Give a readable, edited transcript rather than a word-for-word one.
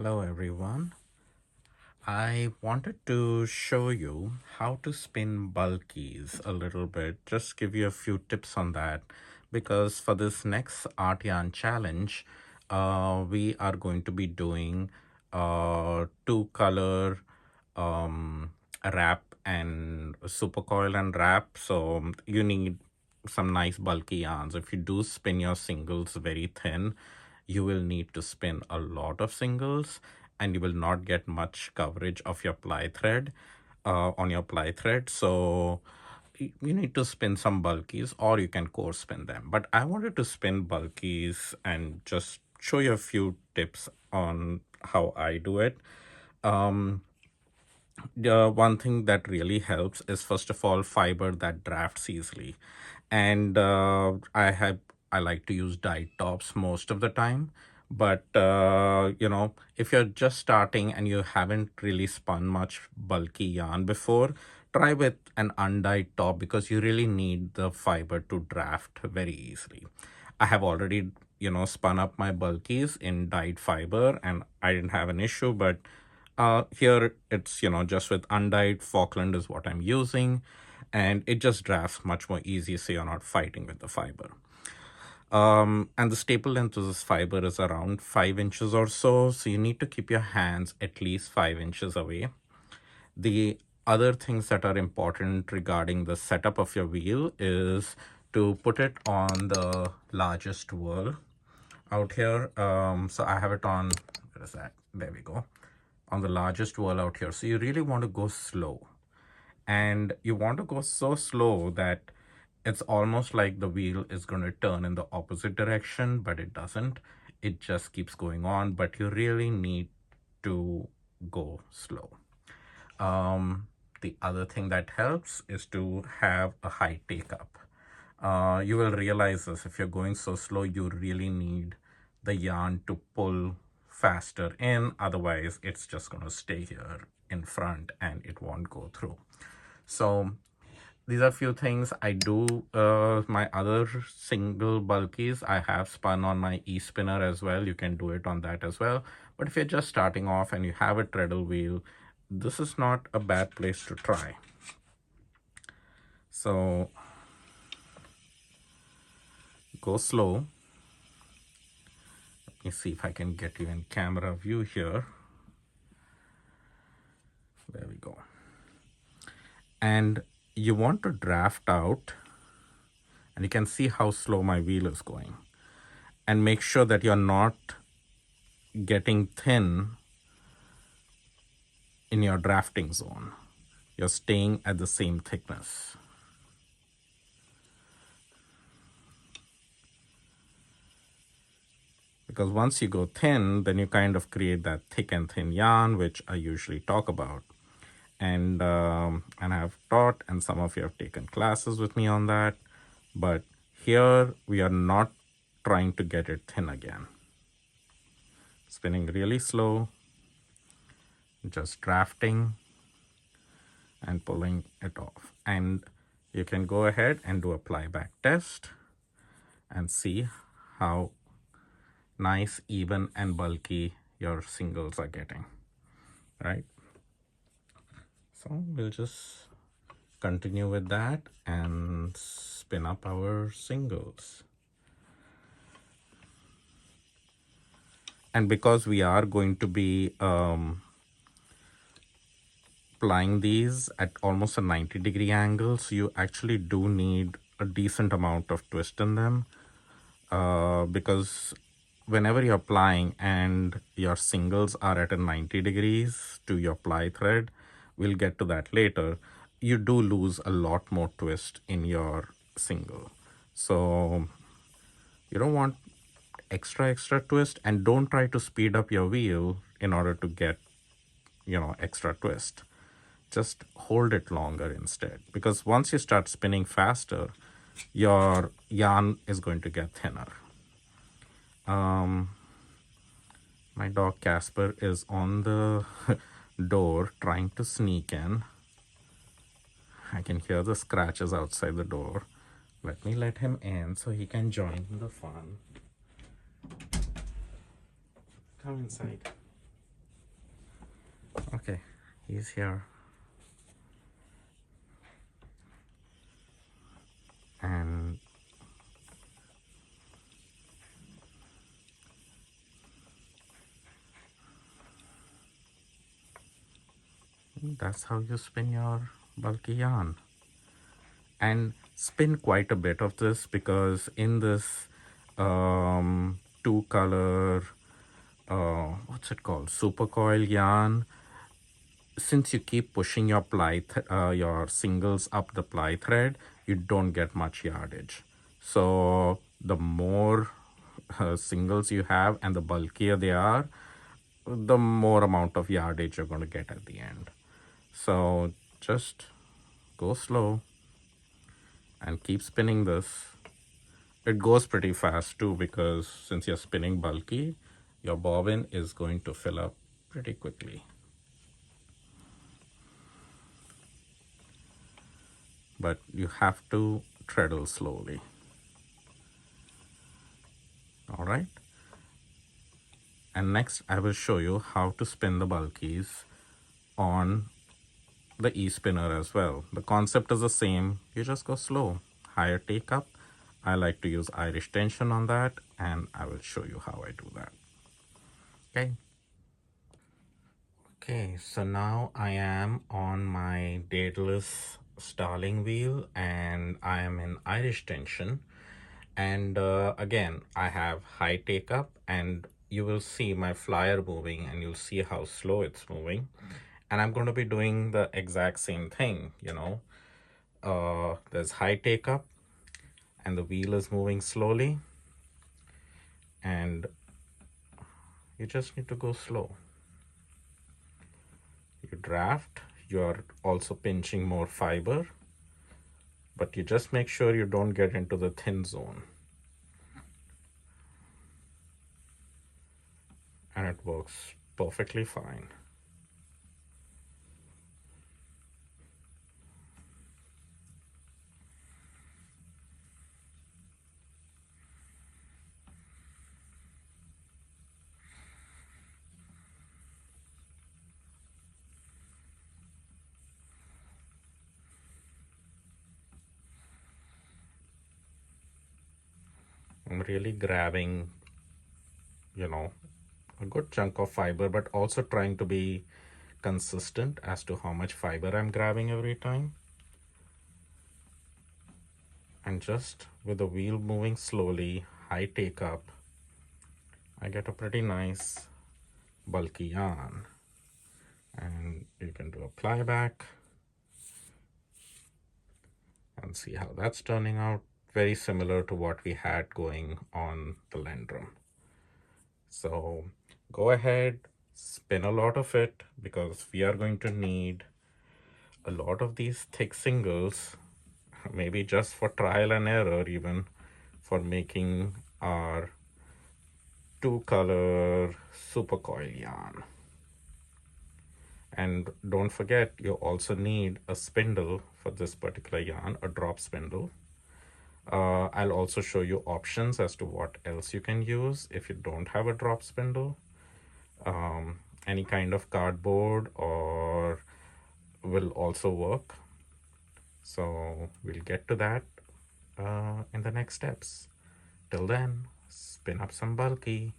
Hello everyone. I wanted to show you how to spin bulkies a little bit, just give you a few tips on that because for this next art yarn challenge, we are going to be doing two color wrap and super coil and wrap. So you need some nice bulky yarns. If you do spin your singles very thin, you will need to spin a lot of singles and you will not get much coverage of your ply thread on your ply thread. So you need to spin some bulkies or you can core spin them. But I wanted to spin bulkies and just show you a few tips on how I do it. Um, the one thing that really helps is first of all fiber that drafts easily, and I like to use dyed tops most of the time. But if you're just starting and you haven't really spun much bulky yarn before, try with an undyed top because you really need the fiber to draft very easily. I have already spun up my bulkies in dyed fiber and I didn't have an issue, but here it's just with undyed Falkland is what I'm using, and it just drafts much more easy, so you're not fighting with the fiber. And the staple length of this fiber is around 5 inches or so you need to keep your hands at least 5 inches away. The other things that are important regarding the setup of your wheel is to put it on the largest whirl out here. So I have it on, where is that? There we go. On the largest whirl out here. So you really want to go slow. And you want to go so slow that it's almost like the wheel is going to turn in the opposite direction, but it doesn't. It just keeps going on, but you really need to go slow. The other thing that helps is to have a high take up. You will realize this if you're going so slow, you really need the yarn to pull faster in. Otherwise, it's just going to stay here in front and it won't go through. So these are a few things I do. My other single bulkies I have spun on my e-spinner as well. You can do it on that as well. But if you're just starting off and you have a treadle wheel, this is not a bad place to try. So go slow. Let me see if I can get you in camera view here. There we go. And you want to draft out, and you can see how slow my wheel is going. And make sure that you're not getting thin in your drafting zone. You're staying at the same thickness. Because once you go thin, then you kind of create that thick and thin yarn, which I usually talk about. And I've taught, and some of you have taken classes with me on that. But here we are not trying to get it thin again. Spinning really slow, just drafting and pulling it off. And you can go ahead and do a ply back test and see how nice, even, and bulky your singles are getting, right? So we'll just continue with that and spin up our singles. And because we are going to be plying these at almost a 90-degree angle, so you actually do need a decent amount of twist in them, because whenever you're plying and your singles are at a 90 degrees to your ply thread, we'll get to that later, you do lose a lot more twist in your single. So you don't want extra twist, and don't try to speed up your wheel in order to get extra twist. Just hold it longer instead, because once you start spinning faster, your yarn is going to get thinner. My dog Casper is on the door trying to sneak in. I can hear the scratches outside the door. Let me let him in so he can join the fun. Come inside. He's here. And that's how you spin your bulky yarn. And spin quite a bit of this, because in this two color, what's it called, super coil yarn, since you keep pushing your your singles up the ply thread, you don't get much yardage. So the more singles you have and the bulkier they are, the more amount of yardage you're going to get at the end. So just go slow and keep spinning this. It goes pretty fast too, because since you're spinning bulky, your bobbin is going to fill up pretty quickly. But you have to treadle slowly. All right. And next I will show you how to spin the bulkies on the e-spinner as well. The concept is the same. You just go slow, higher take up. I like to use Irish tension on that, and I will show you how I do that. Okay. Okay, so now I am on my Daedalus Starling wheel and I am in Irish tension. And again, I have high take up, and you will see my flyer moving and you'll see how slow it's moving. And I'm going to be doing the exact same thing, you know. There's high take up and the wheel is moving slowly, and you just need to go slow. You draft, you're also pinching more fiber, but you just make sure you don't get into the thin zone. And it works perfectly fine. I'm really grabbing, you know, a good chunk of fiber, but also trying to be consistent as to how much fiber I'm grabbing every time. And just with the wheel moving slowly, high take up, I get a pretty nice bulky yarn. And you can do a ply back and see how that's turning out. Very similar to what we had going on the Lendrum. So go ahead, spin a lot of it, because we are going to need a lot of these thick singles, maybe just for trial and error, even for making our two color super coil yarn. And don't forget, you also need a spindle for this particular yarn, a drop spindle. I'll also show you options as to what else you can use if you don't have a drop spindle. Any kind of cardboard or will also work. So we'll get to that in the next steps. Till then, spin up some bulky.